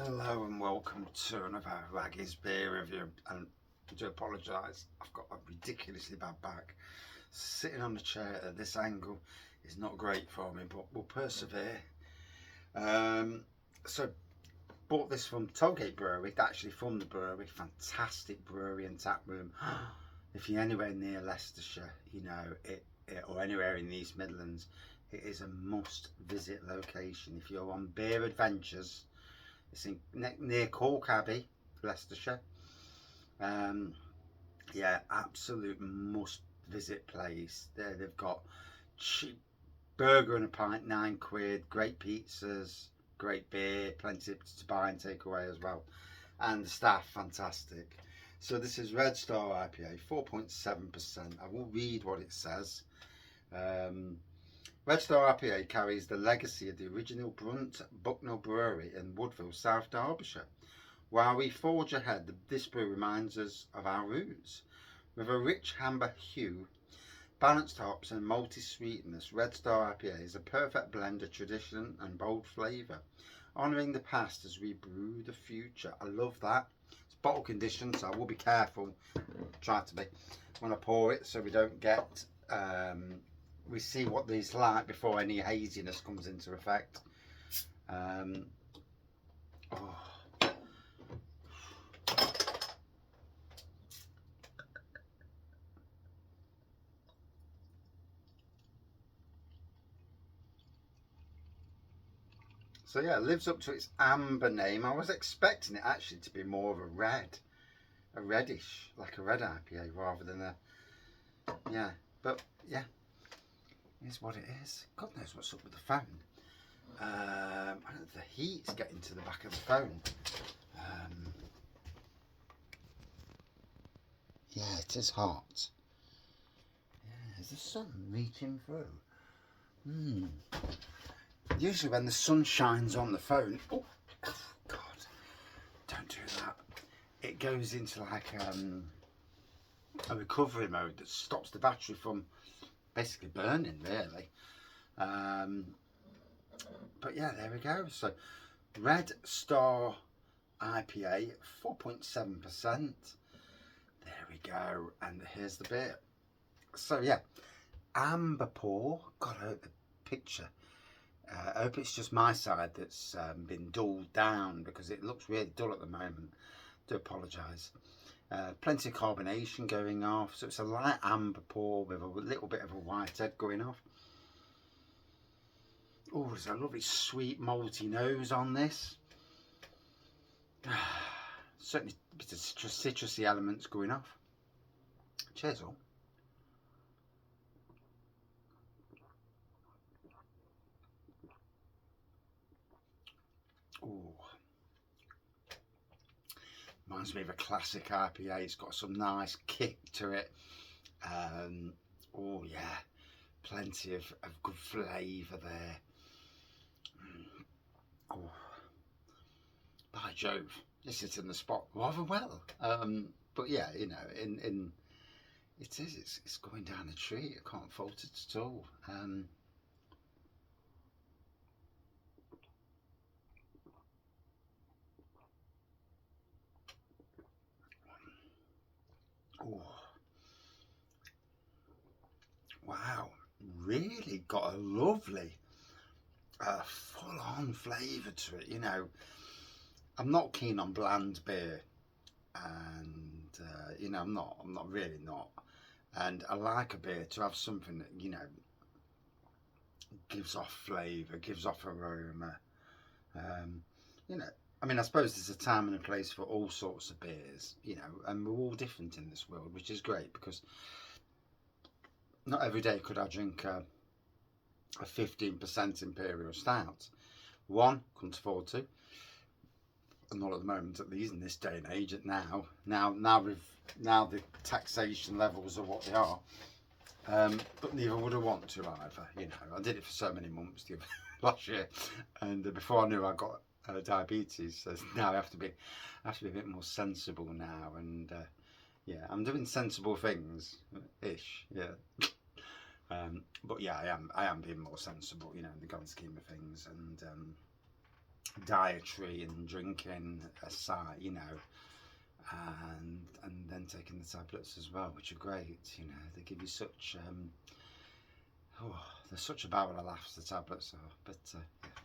Hello and welcome to another Raggy's beer review, and I do apologise, I've got a ridiculously bad back. Sitting on the chair at this angle is not great for me, but we'll persevere. So bought this from Tollgate Brewery, actually from the brewery, fantastic brewery and tap room. If you're anywhere near Leicestershire, you know it, or anywhere in the East Midlands, it is a must visit location. If you're on beer adventures, it's in near Cork Abbey, Leicestershire. Yeah, absolute must visit place. There they've got cheap burger and a pint, £9, great pizzas, great beer, plenty to buy and take away as well, and the staff fantastic. So this is Red Star IPA, 4.7%. I will read what it says. Red Star IPA carries the legacy of the original Brunt Bucknell Brewery in Woodville, South Derbyshire. While we forge ahead, this brew reminds us of our roots. With a rich amber hue, balanced hops and malty sweetness, Red Star IPA is a perfect blend of tradition and bold flavour, honouring the past as we brew the future. I love that. It's bottle conditioned, so I will be careful, try to be, when I pour it, so we don't get we see what these like before any haziness comes into effect. So yeah, it lives up to its amber name. I was expecting it actually to be more of a reddish, like a red IPA rather than a, yeah, but yeah, here's what it is. God knows what's up with the phone. I don't know if the heat's getting to the back of the phone. Yeah, it is hot. Yeah, is the sun reaching through? Usually when the sun shines on the phone, oh God, don't do that. It goes into like a recovery mode that stops the battery from basically burning, really. But yeah, there we go. So Red Star IPA, 4.7%. There we go. And here's the beer. So yeah, amber pour. God, I hope the picture. I hope it's just my side that's been dulled down, because it looks really dull at the moment. Do apologise. Plenty of carbonation going off, so it's a light amber pour with a little bit of a white head going off. Oh, there's a lovely sweet malty nose on this. Certainly a bit of citrusy elements going off. Cheers all. Oh, reminds me of a classic IPA. It's got some nice kick to it. Oh yeah, plenty of good flavour there. Oh, by Jove, this is in the spot rather well. But yeah, you know, it's going down a tree. I can't fault it at all. Oh, wow, really got a lovely full-on flavour to it. You know, I'm not keen on bland beer, and you know, I'm not really not. And I like a beer to have something that, you know, gives off flavour, gives off aroma. You know, I mean, I suppose there's a time and a place for all sorts of beers, you know, and we're all different in this world, which is great, because not every day could I drink a 15% imperial stout. One, couldn't afford to, not at the moment, at least in this day and age. Now the taxation levels are what they are. But neither would I want to either. You know, I did it for so many months last year, and before I knew I got diabetes. So now I have to be a bit more sensible now, and yeah, I'm doing sensible things, ish. Yeah. But yeah, I am being more sensible, you know, in the grand scheme of things, and dietary and drinking aside, you know, and then taking the tablets as well, which are great. You know, they give you such oh, they're such a barrel of laughs, the tablets are. But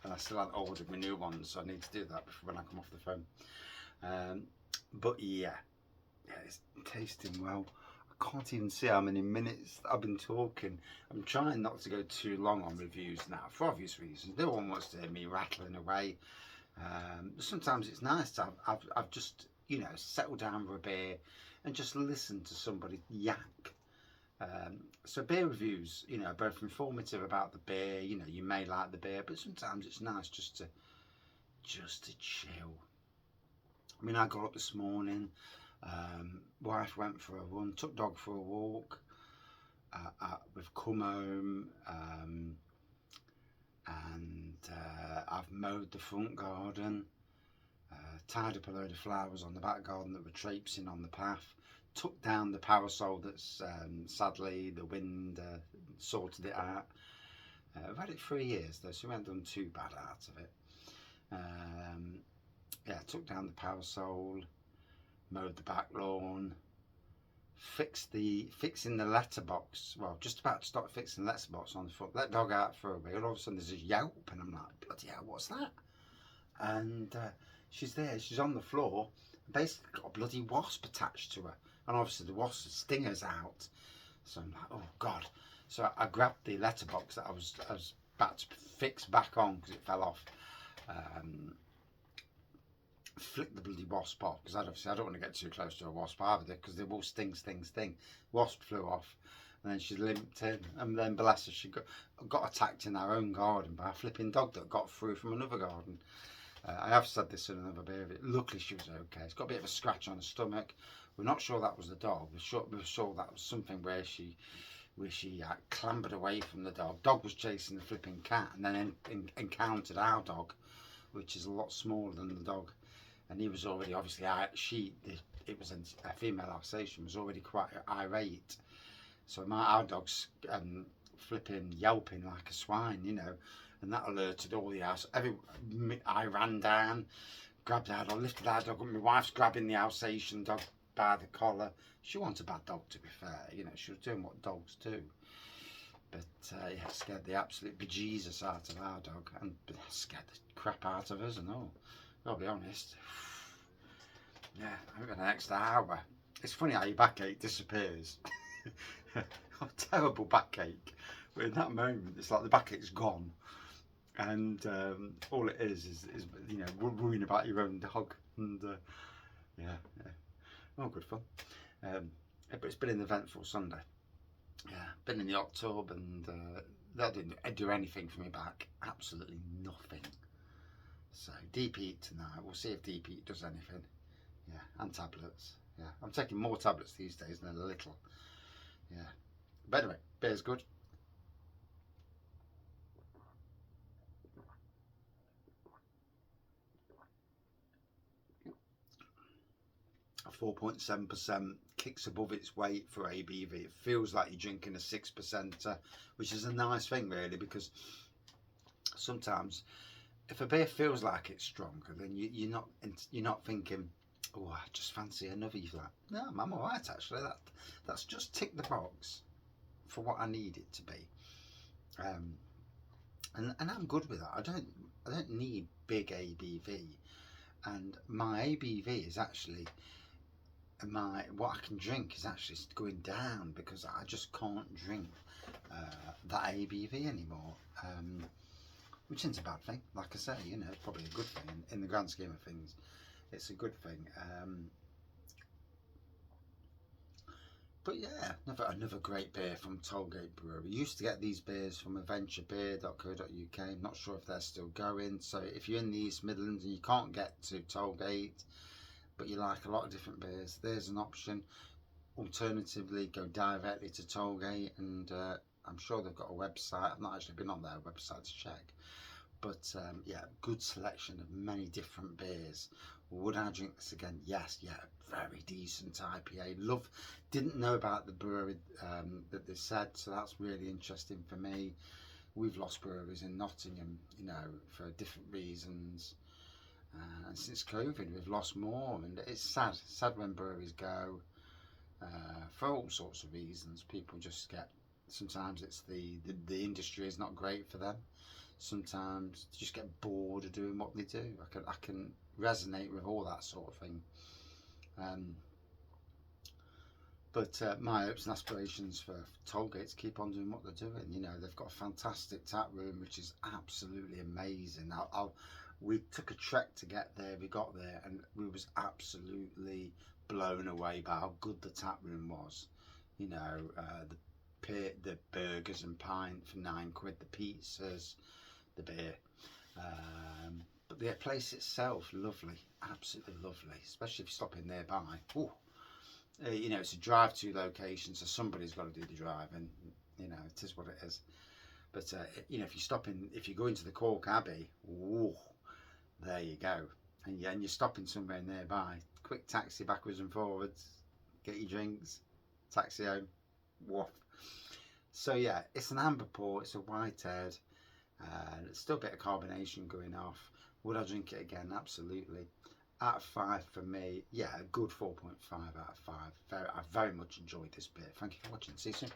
and I still haven't ordered my new ones, so I need to do that before when I come off the phone. But yeah, it's tasting well. I can't even see how many minutes I've been talking. I'm trying not to go too long on reviews now, for obvious reasons. No one wants to hear me rattling away. Sometimes it's nice to I've just, you know, settled down for a beer and just listen to somebody yak. So beer reviews, you know, are both informative about the beer. You know, you may like the beer, but sometimes it's nice just to chill. I mean, I got up this morning. Wife went for a run, took dog for a walk. We've come home, and I've mowed the front garden, tied up a load of flowers on the back garden that were traipsing on the path, took down the parasol that's sadly the wind sorted it out. I've had it 3 years though, so we haven't done too bad out of it. Yeah, took down the parasol, mowed the back lawn, fixing the letterbox. Well, just about to start fixing the letterbox on the front. Let dog out for a wheel. All of a sudden there's a yelp, and I'm like, bloody hell, what's that? And she's there. She's on the floor. Basically got a bloody wasp attached to her, and obviously the wasp stinger's out. So I'm like, oh god. So I grabbed the letterbox that I was about to fix back on because it fell off. Flick the bloody wasp off, because obviously I don't want to get too close to a wasp either, because they will sting. Wasp flew off, and then she limped in, and then bless her, she got attacked in our own garden by a flipping dog that got through from another garden. I have said this in another beer. Luckily she was okay. It's got a bit of a scratch on her stomach. We're not sure that was the dog. We're sure that was something where she clambered away from the dog. Dog was chasing the flipping cat, and then encountered our dog, which is a lot smaller than the dog. And he was already, obviously, it was a female Alsatian, was already quite irate. So our dog's flipping, yelping like a swine, you know, and that alerted all the house. I ran down, grabbed our dog, lifted our dog up. My wife's grabbing the Alsatian dog by the collar. She wasn't a bad dog, to be fair, you know, she was doing what dogs do. But yeah, scared the absolute bejesus out of our dog, and scared the crap out of us and all. I'll be honest. Yeah, over the next hour. It's funny how your backache disappears. Terrible backache. But in that moment, it's like the backache's gone, and all it is you know, worrying about your own dog. And yeah, oh, good fun. But it's been an eventful Sunday. Yeah, been in the hot tub, and that didn't do anything for me back. Absolutely nothing. So deep heat tonight. We'll see if deep heat does anything. Yeah, and tablets. Yeah, I'm taking more tablets these days than a little. Yeah, but anyway, beer's good. A 4.7% kicks above its weight for ABV. It feels like you're drinking a 6%, which is a nice thing really, because sometimes if a beer feels like it's stronger, then you're not thinking, oh, I just fancy another. You're like, no, I'm all right actually. That's just tick the box for what I need it to be, and I'm good with that. I don't need big ABV, and my ABV is actually what I can drink is actually going down, because I just can't drink that ABV anymore. Which isn't a bad thing, like I say, you know, it's probably a good thing in the grand scheme of things. It's a good thing. But yeah, another great beer from Tollgate Brewery. Used to get these beers from adventurebeer.co.uk. I'm not sure if they're still going. So if you're in the East Midlands and you can't get to Tollgate, but you like a lot of different beers, there's an option. Alternatively, go directly to Tollgate, and I'm sure they've got a website. I've not actually been on their website to check. But yeah, good selection of many different beers. Would I drink this again? Yes, yeah, very decent IPA. Didn't know about the brewery that they said, so that's really interesting for me. we've lost breweries in Nottingham, you know, for different reasons. And since COVID, we've lost more, and it's sad when breweries go for all sorts of reasons. People just get, sometimes it's the industry is not great for them. Sometimes they just get bored of doing what they do. I can resonate with all that sort of thing. But my hopes and aspirations for Tollgate to keep on doing what they're doing. You know, they've got a fantastic tap room, which is absolutely amazing. We took a trek to get there. We got there, and we was absolutely blown away by how good the tap room was. You know, the burgers and pint for £9, the pizzas, the beer. But the place itself, lovely, absolutely lovely, especially if you're stopping nearby. Ooh. You know, it's a drive-to location, so somebody's got to do the driving. You know, it is what it is. But you know, if you go into the Cork Abbey, ooh, there you go, and you're stopping somewhere nearby. Quick taxi backwards and forwards, get your drinks, taxi home, woof. So yeah, it's an amber port, it's a white-haired, it's still a bit of carbonation going off. Would I drink it again? Absolutely. Out of 5 for me, yeah, a good 4.5 out of 5. I very much enjoyed this beer. Thank you for watching. See you soon.